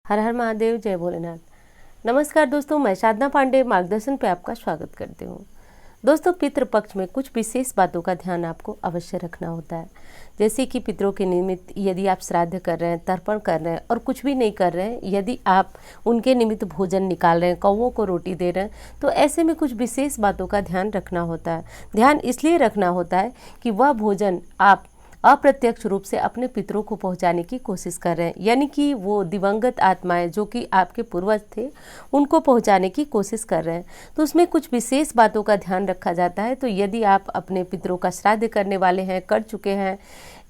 हर हर महादेव, जय भोलेनाथ। नमस्कार दोस्तों, मैं साधना पांडे मार्गदर्शन पे आपका स्वागत करती हूँ। दोस्तों, पितृपक्ष में कुछ विशेष बातों का ध्यान आपको अवश्य रखना होता है। जैसे कि पितरों के निमित्त यदि आप श्राद्ध कर रहे हैं, तर्पण कर रहे हैं और कुछ भी नहीं कर रहे हैं, यदि आप उनके निमित्त भोजन निकाल रहे हैं, कौवों को रोटी दे रहे हैं, तो ऐसे में कुछ विशेष बातों का ध्यान रखना होता है। ध्यान इसलिए रखना होता है कि वह भोजन आप अप्रत्यक्ष रूप से अपने पितरों को पहुंचाने की कोशिश कर रहे हैं, यानी कि वो दिवंगत आत्माएं जो कि आपके पूर्वज थे उनको पहुंचाने की कोशिश कर रहे हैं। तो उसमें कुछ विशेष बातों का ध्यान रखा जाता है। तो यदि आप अपने पितरों का श्राद्ध करने वाले हैं, कर चुके हैं,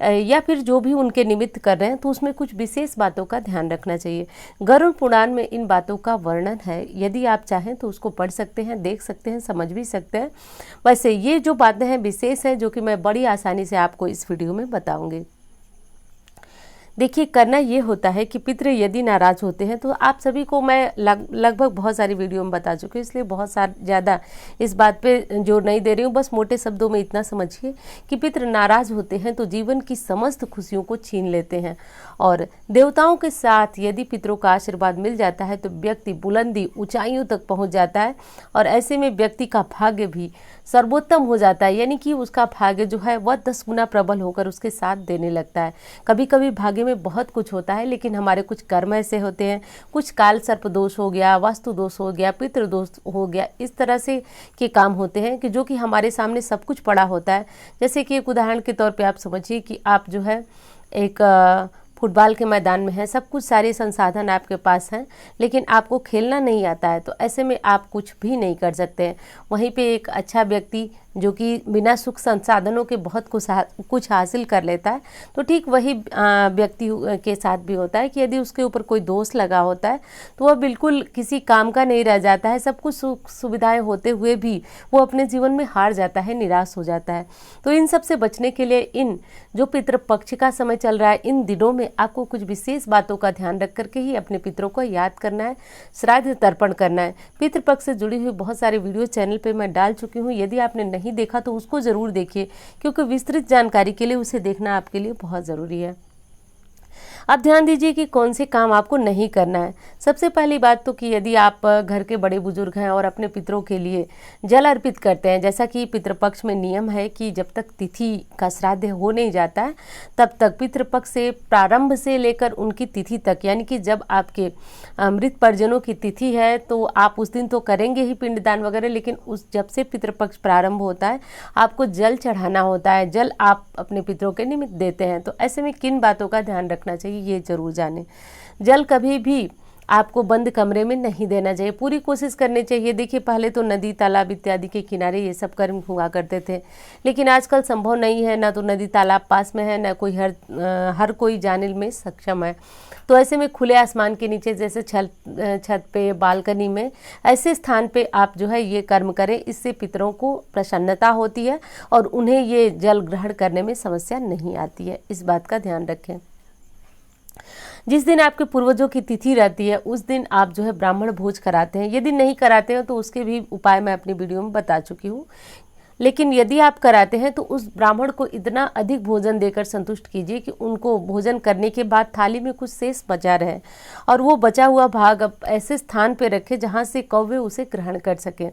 या फिर जो भी उनके निमित्त कर रहे हैं, तो उसमें कुछ विशेष बातों का ध्यान रखना चाहिए। गरुड़ पुराण में इन बातों का वर्णन है। यदि आप चाहें तो उसको पढ़ सकते हैं, देख सकते हैं, समझ भी सकते हैं। वैसे ये जो बातें हैं विशेष हैं, जो कि मैं बड़ी आसानी से आपको इस वीडियो में बताऊंगी। देखिए, करना ये होता है कि पितृ यदि नाराज होते हैं, तो आप सभी को मैं लगभग बहुत सारी वीडियो में बता चुकी हूँ, इसलिए बहुत ज़्यादा इस बात पे जोर नहीं दे रही हूँ। बस मोटे शब्दों में इतना समझिए कि पितृ नाराज होते हैं तो जीवन की समस्त खुशियों को छीन लेते हैं। और देवताओं के साथ यदि पितरों का आशीर्वाद मिल जाता है तो व्यक्ति बुलंदी ऊंचाइयों तक पहुँच जाता है, और ऐसे में व्यक्ति का भाग्य भी सर्वोत्तम हो जाता है, यानी कि उसका भाग्य जो है वह 10 गुना प्रबल होकर उसके साथ देने लगता है। कभी कभी भाग्य में बहुत कुछ होता है, लेकिन हमारे कुछ कर्म ऐसे होते हैं, कुछ काल सर्प दोष हो गया, वास्तु दोष हो गया, पितृ दोष हो गया, इस तरह से के काम होते हैं कि जो कि हमारे सामने सब कुछ पड़ा होता है। जैसे कि एक उदाहरण के तौर पे आप समझिए कि आप जो है एक फुटबॉल के मैदान में हैं, सब कुछ सारे संसाधन आपके पास हैं, लेकिन आपको खेलना नहीं आता है, तो ऐसे में आप कुछ भी नहीं कर सकते हैं। वहीं पे एक अच्छा व्यक्ति जो कि बिना सुख संसाधनों के बहुत कुछ हासिल कर लेता है, तो ठीक वही व्यक्ति के साथ भी होता है कि यदि उसके ऊपर कोई दोष लगा होता है तो वह बिल्कुल किसी काम का नहीं रह जाता है। सब कुछ सुख सुविधाएं होते हुए भी वो अपने जीवन में हार जाता है, निराश हो जाता है। तो इन सब से बचने के लिए इन जो पितृपक्ष का समय चल रहा है, इन दिनों में आपको कुछ विशेष बातों का ध्यान रख करके ही अपने पितरों को याद करना है, श्राद्ध तर्पण करना है। पितृपक्ष से जुड़ी हुई बहुत सारे वीडियो चैनल पे मैं डाल चुकी हूँ। यदि आपने नहीं देखा तो उसको ज़रूर देखिए, क्योंकि विस्तृत जानकारी के लिए उसे देखना आपके लिए बहुत ज़रूरी है। अब ध्यान दीजिए कि कौन से काम आपको नहीं करना है। सबसे पहली बात तो कि यदि आप घर के बड़े बुजुर्ग हैं और अपने पितरों के लिए जल अर्पित करते हैं, जैसा कि पितृपक्ष में नियम है कि जब तक तिथि का श्राद्ध हो नहीं जाता है तब तक पितृपक्ष से प्रारंभ से लेकर उनकी तिथि तक, यानी कि जब आपके मृत परिजनों की तिथि है तो आप उस दिन तो करेंगे ही पिंडदान वगैरह, लेकिन उस जब से पितृपक्ष प्रारंभ होता है आपको जल चढ़ाना होता है, जल आप अपने पितरों के निमित्त देते हैं। तो ऐसे में किन बातों का ध्यान रखना चाहिए ये जरूर जानें। जल कभी भी आपको बंद कमरे में नहीं देना चाहिए, पूरी कोशिश करनी चाहिए। देखिए, पहले तो नदी तालाब इत्यादि के किनारे ये सब कर्म हुआ करते थे, लेकिन आजकल संभव नहीं है, ना तो नदी तालाब पास में है, ना कोई हर कोई जाने में सक्षम है। तो ऐसे में खुले आसमान के नीचे, जैसे छत पे, बालकनी में, ऐसे स्थान पे आप जो है ये कर्म करें। इससे पितरों को प्रसन्नता होती है और उन्हें ये जल ग्रहण करने में समस्या नहीं आती है। इस बात का ध्यान रखें। जिस दिन आपके पूर्वजों की तिथि रहती है उस दिन आप जो है ब्राह्मण भोज कराते हैं। यदि नहीं कराते हैं तो उसके भी उपाय मैं अपनी वीडियो में बता चुकी हूँ, लेकिन यदि आप कराते हैं तो उस ब्राह्मण को इतना अधिक भोजन देकर संतुष्ट कीजिए कि उनको भोजन करने के बाद थाली में कुछ शेष बचा रहे, और वो बचा हुआ भाग अब ऐसे स्थान पर रखें जहाँ से कौवे उसे ग्रहण कर सकें।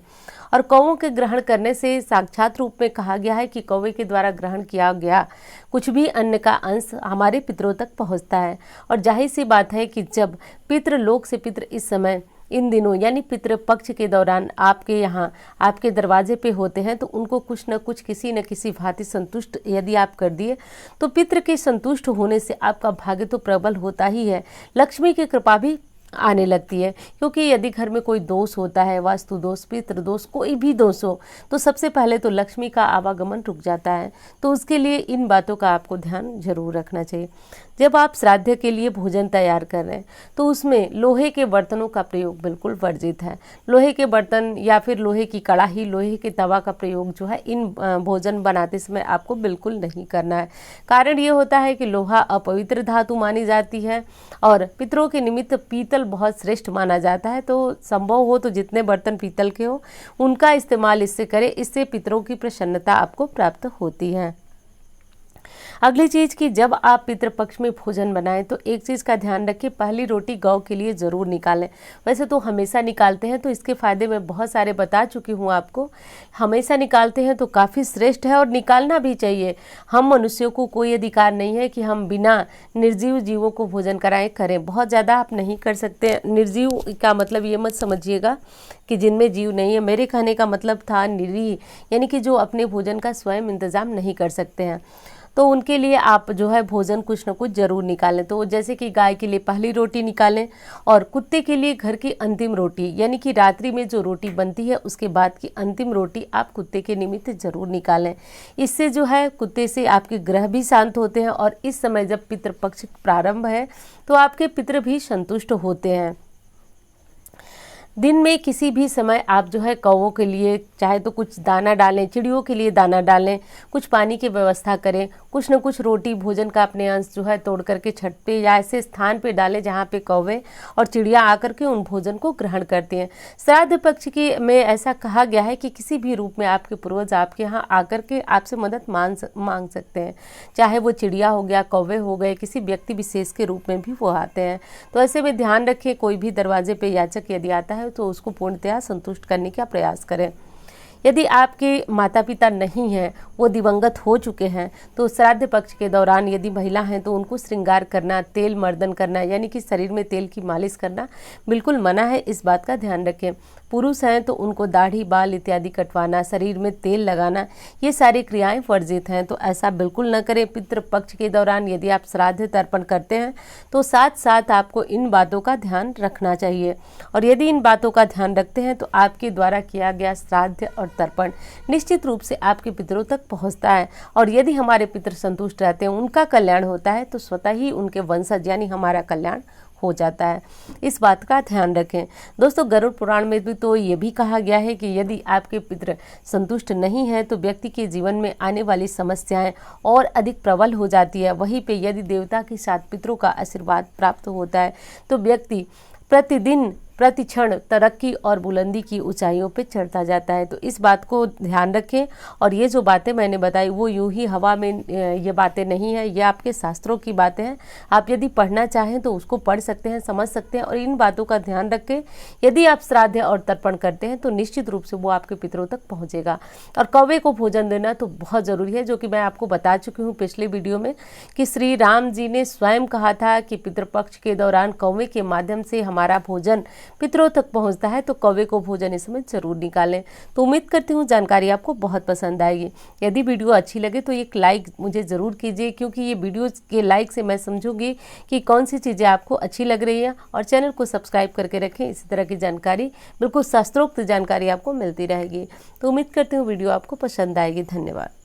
और कौवों के ग्रहण करने से साक्षात रूप में कहा गया है कि कौवे के द्वारा ग्रहण किया गया कुछ भी अन्न का अंश हमारे पितरों तक पहुँचता है। और जाहिर सी बात है कि जब पितृ लोक से पितृ इस समय इन दिनों यानी पितृपक्ष के दौरान आपके यहाँ आपके दरवाजे पे होते हैं, तो उनको कुछ न कुछ किसी न किसी भांति संतुष्ट यदि आप कर दिए तो पितृ के संतुष्ट होने से आपका भाग्य तो प्रबल होता ही है, लक्ष्मी की कृपा भी आने लगती है। क्योंकि यदि घर में कोई दोष होता है, वास्तु दोष, पितृ दोष, कोई भी दोष हो, तो सबसे पहले तो लक्ष्मी का आवागमन रुक जाता है। तो उसके लिए इन बातों का आपको ध्यान जरूर रखना चाहिए। जब आप श्राद्ध के लिए भोजन तैयार कर रहे हैं तो उसमें लोहे के बर्तनों का प्रयोग बिल्कुल वर्जित है। लोहे के बर्तन या फिर लोहे की कढ़ाई, लोहे के तवा का प्रयोग जो है इन भोजन बनाते समय आपको बिल्कुल नहीं करना है। कारण ये होता है कि लोहा अपवित्र धातु मानी जाती है और पितरों के निमित्त पीतल बहुत श्रेष्ठ माना जाता है। तो संभव हो तो जितने बर्तन पीतल के हो उनका इस्तेमाल इससे करें, इससे पितरों की प्रसन्नता आपको प्राप्त होती है। अगली चीज़ कि जब आप पितृपक्ष में भोजन बनाएं तो एक चीज़ का ध्यान रखें, पहली रोटी गौ के लिए ज़रूर निकालें। वैसे तो हमेशा निकालते हैं, तो इसके फ़ायदे मैं बहुत सारे बता चुकी हूँ आपको। हमेशा निकालते हैं तो काफ़ी श्रेष्ठ है और निकालना भी चाहिए। हम मनुष्यों को कोई अधिकार नहीं है कि हम बिना निर्जीव जीवों को भोजन करें। बहुत ज़्यादा आप नहीं कर सकते। निर्जीव का मतलब ये मत समझिएगा कि जिनमें जीव नहीं है। मेरे कहने का मतलब था निरीह, यानी कि जो अपने भोजन का स्वयं इंतज़ाम नहीं कर सकते हैं, तो उनके लिए आप जो है भोजन कुछ न कुछ ज़रूर निकालें। तो जैसे कि गाय के लिए पहली रोटी निकालें और कुत्ते के लिए घर की अंतिम रोटी, यानी कि रात्रि में जो रोटी बनती है उसके बाद की अंतिम रोटी आप कुत्ते के निमित्त ज़रूर निकालें। इससे जो है कुत्ते से आपके ग्रह भी शांत होते हैं और इस समय जब पितृपक्ष प्रारंभ है तो आपके पितृ भी संतुष्ट होते हैं। दिन में किसी भी समय आप जो है कौवों के लिए चाहे तो कुछ दाना डालें, चिड़ियों के लिए दाना डालें, कुछ पानी की व्यवस्था करें, कुछ न कुछ रोटी भोजन का अपने अंश जो है तोड़ करके छत पे या ऐसे स्थान पे डालें जहाँ पे कौवे और चिड़िया आकर के उन भोजन को ग्रहण करती हैं। श्राद्ध पक्ष की में ऐसा कहा गया है कि किसी भी रूप में आपके पूर्वज आपके यहाँ आकर के आपसे मदद मांग सकते हैं, चाहे वो चिड़िया हो गया, कौवे हो गए, किसी व्यक्ति विशेष के रूप में भी वो आते हैं। तो ऐसे में ध्यान रखें, कोई भी दरवाजे पे याचक यदि आता है तो उसको पूर्णतया संतुष्ट करने का प्रयास करें। यदि आपके माता पिता नहीं हैं, वो दिवंगत हो चुके हैं, तो श्राद्ध पक्ष के दौरान यदि महिला हैं तो उनको श्रृंगार करना, तेल मर्दन करना, यानी कि शरीर में तेल की मालिश करना बिल्कुल मना है। इस बात का ध्यान रखें। पुरुष हैं तो उनको दाढ़ी बाल इत्यादि कटवाना, शरीर में तेल लगाना, ये सारी क्रियाएं वर्जित हैं, तो ऐसा बिल्कुल न करें। पितृपक्ष के दौरान यदि आप श्राद्ध तर्पण करते हैं तो साथ साथ आपको इन बातों का ध्यान रखना चाहिए। और यदि इन बातों का ध्यान रखते हैं तो आपके द्वारा किया गया श्राद्ध और तर्पण निश्चित रूप से आपके पितरों तक पहुंचता है। और यदि हमारे पितृ संतुष्ट रहते हैं, उनका कल्याण होता है, तो स्वतः ही उनके वंशज यानी हमारा कल्याण हो जाता है। इस बात का ध्यान रखें। दोस्तों, गरुड़ पुराण में भी तो ये भी कहा गया है कि यदि आपके पितृ संतुष्ट नहीं हैं तो व्यक्ति के जीवन में आने वाली समस्याएं और अधिक प्रबल हो जाती है। वहीं पे यदि देवता के साथ पितरों का आशीर्वाद प्राप्त होता है तो व्यक्ति प्रतिदिन प्रति क्षण तरक्की और बुलंदी की ऊंचाइयों पे चढ़ता जाता है। तो इस बात को ध्यान रखें। और ये जो बातें मैंने बताई वो यूं ही हवा में ये बातें नहीं है, ये आपके शास्त्रों की बातें हैं। आप यदि पढ़ना चाहें तो उसको पढ़ सकते हैं, समझ सकते हैं। और इन बातों का ध्यान रखें। यदि आप श्राद्ध और तर्पण करते हैं तो निश्चित रूप से वो आपके पितरों तक पहुँचेगा। और कौवे को भोजन देना तो बहुत ज़रूरी है, जो कि मैं आपको बता चुकी हूँ पिछले वीडियो में कि श्री राम जी ने स्वयं कहा था कि पितृपक्ष के दौरान कौवे के माध्यम से हमारा भोजन पितरों तक पहुंचता है, तो कौवे को भोजन इस समय जरूर निकालें। तो उम्मीद करती हूँ जानकारी आपको बहुत पसंद आएगी। यदि वीडियो अच्छी लगे तो एक लाइक मुझे ज़रूर कीजिए, क्योंकि ये वीडियो के लाइक से मैं समझूंगी कि कौन सी चीज़ें आपको अच्छी लग रही है। और चैनल को सब्सक्राइब करके रखें, इसी तरह की जानकारी, बिल्कुल शास्त्रोक्त जानकारी आपको मिलती रहेगी। तो उम्मीद करती हूँ वीडियो आपको पसंद आएगी। धन्यवाद।